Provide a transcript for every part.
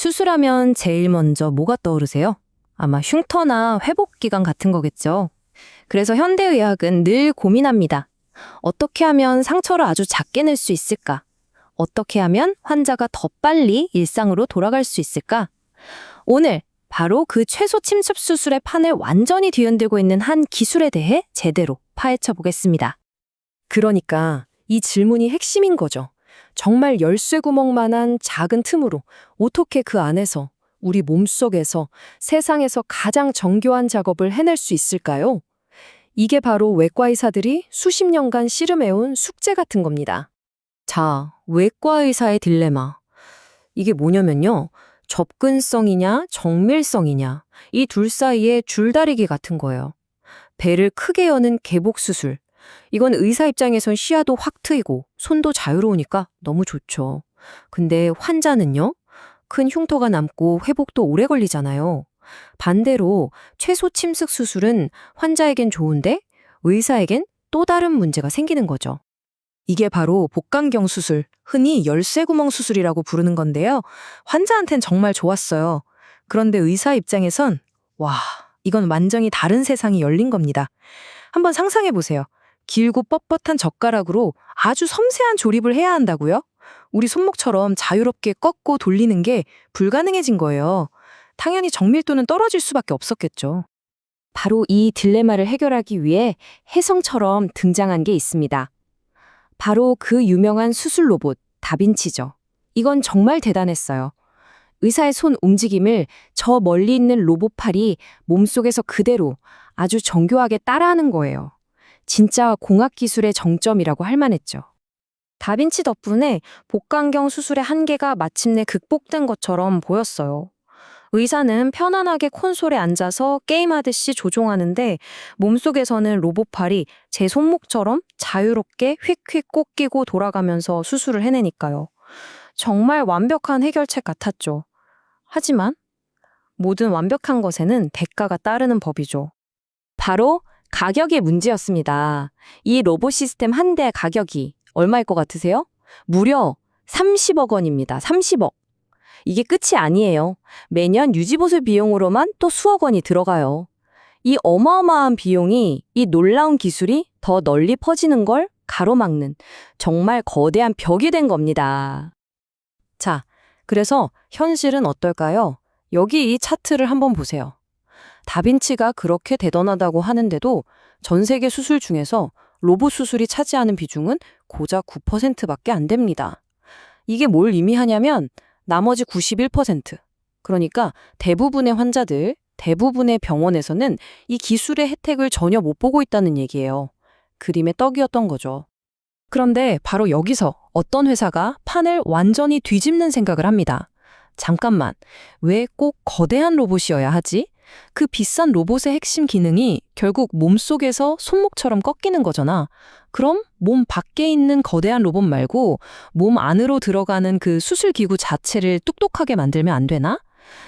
수술하면 제일 먼저 뭐가 떠오르세요? 아마 흉터나 회복 기간 같은 거겠죠. 그래서 현대의학은 늘 고민합니다. 어떻게 하면 상처를 아주 작게 낼 수 있을까? 어떻게 하면 환자가 더 빨리 일상으로 돌아갈 수 있을까? 오늘 바로 그 최소 침습 수술의 판을 완전히 뒤흔들고 있는 한 기술에 대해 제대로 파헤쳐 보겠습니다. 그러니까 이 질문이 핵심인 거죠. 정말 열쇠 구멍만한 작은 틈으로 어떻게 그 안에서 우리 몸속에서 세상에서 가장 정교한 작업을 해낼 수 있을까요? 이게 바로 외과 의사들이 수십 년간 씨름해온 숙제 같은 겁니다. 자, 외과 의사의 딜레마. 이게 뭐냐면요. 접근성이냐, 정밀성이냐, 이 둘 사이의 줄다리기 같은 거예요. 배를 크게 여는 개복 수술. 이건 의사 입장에선 시야도 확 트이고 손도 자유로우니까 너무 좋죠. 근데 환자는요? 큰 흉터가 남고 회복도 오래 걸리잖아요. 반대로 최소 침습 수술은 환자에겐 좋은데 의사에겐 또 다른 문제가 생기는 거죠. 이게 바로 복강경 수술, 흔히 열쇠구멍 수술이라고 부르는 건데요. 환자한텐 정말 좋았어요. 그런데 의사 입장에선 와, 이건 완전히 다른 세상이 열린 겁니다. 한번 상상해 보세요. 길고 뻣뻣한 젓가락으로 아주 섬세한 조립을 해야 한다고요? 우리 손목처럼 자유롭게 꺾고 돌리는 게 불가능해진 거예요. 당연히 정밀도는 떨어질 수밖에 없었겠죠. 바로 이 딜레마를 해결하기 위해 혜성처럼 등장한 게 있습니다. 바로 그 유명한 수술 로봇 다빈치죠. 이건 정말 대단했어요. 의사의 손 움직임을 저 멀리 있는 로봇팔이 몸속에서 그대로 아주 정교하게 따라하는 거예요. 진짜 공학기술의 정점이라고 할 만했죠. 다빈치 덕분에 복강경 수술의 한계가 마침내 극복된 것처럼 보였어요. 의사는 편안하게 콘솔에 앉아서 게임하듯이 조종하는데 몸속에서는 로봇팔이 제 손목처럼 자유롭게 휙휙 꽂히고 돌아가면서 수술을 해내니까요. 정말 완벽한 해결책 같았죠. 하지만 모든 완벽한 것에는 대가가 따르는 법이죠. 바로 가격의 문제였습니다. 이 로봇 시스템 한 대 가격이 얼마일 것 같으세요? 무려 30억 원입니다. 30억. 이게 끝이 아니에요. 매년 유지보수 비용으로만 또 수억 원이 들어가요. 이 어마어마한 비용이 이 놀라운 기술이 더 널리 퍼지는 걸 가로막는 정말 거대한 벽이 된 겁니다. 자, 그래서 현실은 어떨까요? 여기 이 차트를 한번 보세요. 다빈치가 그렇게 대단하다고 하는데도 전 세계 수술 중에서 로봇 수술이 차지하는 비중은 고작 9%밖에 안 됩니다. 이게 뭘 의미하냐면 나머지 91%, 그러니까 대부분의 환자들, 대부분의 병원에서는 이 기술의 혜택을 전혀 못 보고 있다는 얘기예요. 그림의 떡이었던 거죠. 그런데 바로 여기서 어떤 회사가 판을 완전히 뒤집는 생각을 합니다. 잠깐만, 왜 꼭 거대한 로봇이어야 하지? 그 비싼 로봇의 핵심 기능이 결국 몸속에서 손목처럼 꺾이는 거잖아. 그럼 몸 밖에 있는 거대한 로봇 말고 몸 안으로 들어가는 그 수술기구 자체를 똑똑하게 만들면 안 되나?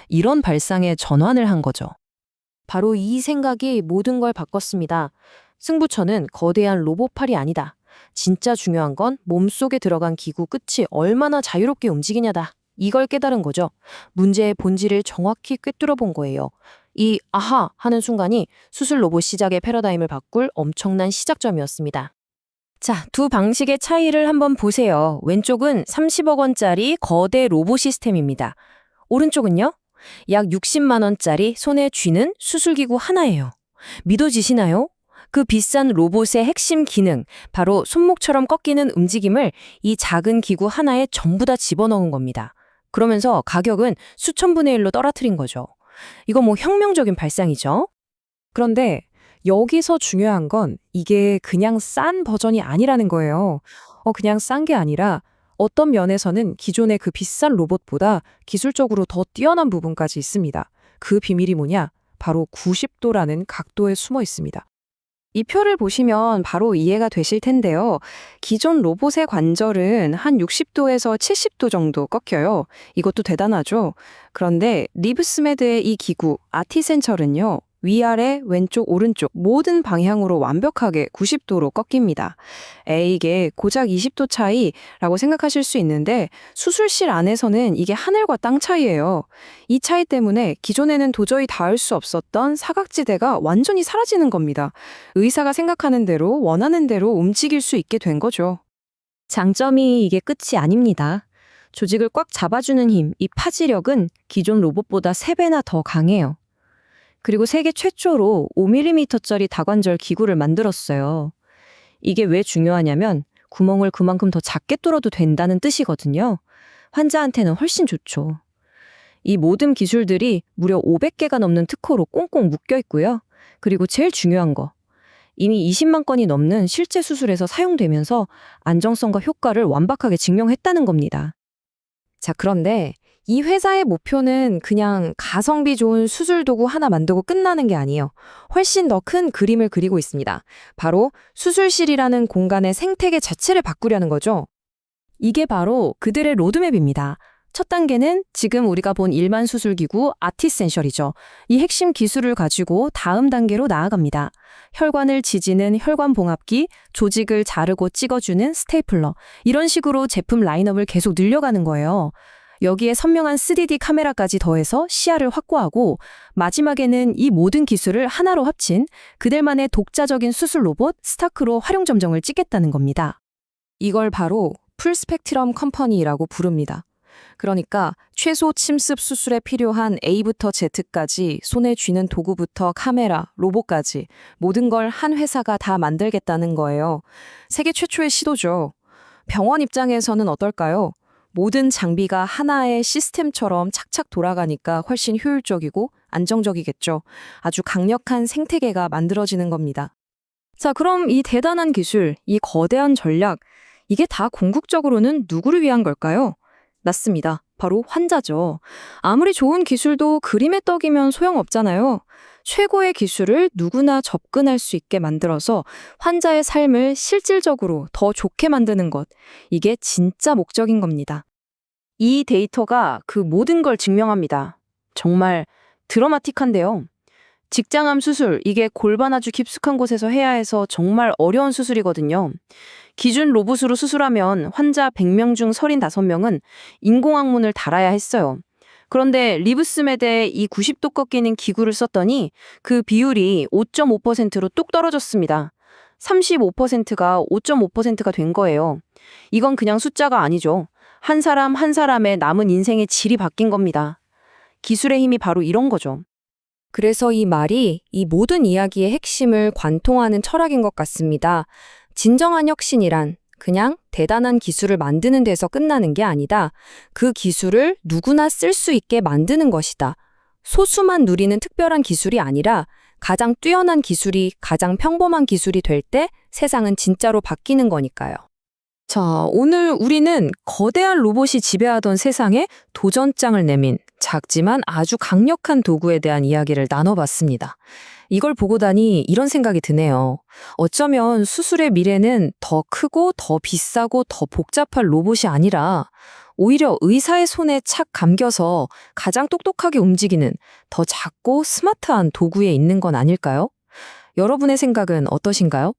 이런 발상에 전환을 한 거죠. 바로 이 생각이 모든 걸 바꿨습니다. 승부처는 거대한 로봇팔이 아니다. 진짜 중요한 건 몸속에 들어간 기구 끝이 얼마나 자유롭게 움직이냐다. 이걸 깨달은 거죠. 문제의 본질을 정확히 꿰뚫어 본 거예요. 이 아하 하는 순간이 수술 로봇 시작의 패러다임을 바꿀 엄청난 시작점이었습니다. 자, 두 방식의 차이를 한번 보세요. 왼쪽은 30억 원짜리 거대 로봇 시스템입니다. 오른쪽은요? 약 60만 원짜리 손에 쥐는 수술기구 하나예요. 믿어지시나요? 그 비싼 로봇의 핵심 기능, 바로 손목처럼 꺾이는 움직임을 이 작은 기구 하나에 전부 다 집어넣은 겁니다. 그러면서 가격은 수천 분의 1로 떨어뜨린 거죠. 이거 뭐 혁명적인 발상이죠. 그런데 여기서 중요한 건 이게 그냥 싼 버전이 아니라는 거예요. 그냥 싼 게 아니라 어떤 면에서는 기존의 그 비싼 로봇보다 기술적으로 더 뛰어난 부분까지 있습니다. 그 비밀이 뭐냐? 바로 90도라는 각도에 숨어 있습니다. 이 표를 보시면 바로 이해가 되실 텐데요. 기존 로봇의 관절은 한 60도에서 70도 정도 꺾여요. 이것도 대단하죠. 그런데 리브스메드의 이 기구, 아티센철은요. 위아래, 왼쪽, 오른쪽 모든 방향으로 완벽하게 90도로 꺾입니다. 이게 고작 20도 차이라고 생각하실 수 있는데 수술실 안에서는 이게 하늘과 땅 차이예요. 이 차이 때문에 기존에는 도저히 닿을 수 없었던 사각지대가 완전히 사라지는 겁니다. 의사가 생각하는 대로 원하는 대로 움직일 수 있게 된 거죠. 장점이 이게 끝이 아닙니다. 조직을 꽉 잡아주는 힘, 이 파지력은 기존 로봇보다 3배나 더 강해요. 그리고 세계 최초로 5mm짜리 다관절 기구를 만들었어요. 이게 왜 중요하냐면 구멍을 그만큼 더 작게 뚫어도 된다는 뜻이거든요. 환자한테는 훨씬 좋죠. 이 모든 기술들이 무려 500개가 넘는 특허로 꽁꽁 묶여 있고요. 그리고 제일 중요한 거. 이미 20만 건이 넘는 실제 수술에서 사용되면서 안정성과 효과를 완벽하게 증명했다는 겁니다. 자, 그런데 이 회사의 목표는 그냥 가성비 좋은 수술 도구 하나 만들고 끝나는 게 아니에요. 훨씬 더 큰 그림을 그리고 있습니다. 바로 수술실이라는 공간의 생태계 자체를 바꾸려는 거죠. 이게 바로 그들의 로드맵입니다. 첫 단계는 지금 우리가 본 일반 수술기구 아티센셜이죠. 이 핵심 기술을 가지고 다음 단계로 나아갑니다. 혈관을 지지는 혈관봉합기, 조직을 자르고 찍어주는 스테이플러, 이런 식으로 제품 라인업을 계속 늘려가는 거예요. 여기에 선명한 3D 카메라까지 더해서 시야를 확보하고 마지막에는 이 모든 기술을 하나로 합친 그들만의 독자적인 수술 로봇 스타크로 활용 점정을 찍겠다는 겁니다. 이걸 바로 풀 스펙트럼 컴퍼니라고 부릅니다. 그러니까 최소 침습 수술에 필요한 A부터 Z까지 손에 쥐는 도구부터 카메라, 로봇까지 모든 걸 한 회사가 다 만들겠다는 거예요. 세계 최초의 시도죠. 병원 입장에서는 어떨까요? 모든 장비가 하나의 시스템처럼 착착 돌아가니까 훨씬 효율적이고 안정적이겠죠. 아주 강력한 생태계가 만들어지는 겁니다. 자, 그럼 이 대단한 기술, 이 거대한 전략, 이게 다 궁극적으로는 누구를 위한 걸까요? 맞습니다. 바로 환자죠. 아무리 좋은 기술도 그림의 떡이면 소용없잖아요. 최고의 기술을 누구나 접근할 수 있게 만들어서 환자의 삶을 실질적으로 더 좋게 만드는 것. 이게 진짜 목적인 겁니다. 이 데이터가 그 모든 걸 증명합니다. 정말 드라마틱한데요. 직장암 수술, 이게 골반 아주 깊숙한 곳에서 해야 해서 정말 어려운 수술이거든요. 기준 로봇으로 수술하면 환자 100명 중 35명은 인공항문을 달아야 했어요. 그런데 리브스메드에 이 90도 꺾이는 기구를 썼더니 그 비율이 5.5%로 뚝 떨어졌습니다. 35%가 5.5%가 된 거예요. 이건 그냥 숫자가 아니죠. 한 사람 한 사람의 남은 인생의 질이 바뀐 겁니다. 기술의 힘이 바로 이런 거죠. 그래서 이 말이 이 모든 이야기의 핵심을 관통하는 철학인 것 같습니다. 진정한 혁신이란 그냥 대단한 기술을 만드는 데서 끝나는 게 아니다. 그 기술을 누구나 쓸 수 있게 만드는 것이다. 소수만 누리는 특별한 기술이 아니라 가장 뛰어난 기술이 가장 평범한 기술이 될 때 세상은 진짜로 바뀌는 거니까요. 자, 오늘 우리는 거대한 로봇이 지배하던 세상에 도전장을 내민 작지만 아주 강력한 도구에 대한 이야기를 나눠봤습니다. 이걸 보고 나니 이런 생각이 드네요. 어쩌면 수술의 미래는 더 크고 더 비싸고 더 복잡한 로봇이 아니라 오히려 의사의 손에 착 감겨서 가장 똑똑하게 움직이는 더 작고 스마트한 도구에 있는 건 아닐까요? 여러분의 생각은 어떠신가요?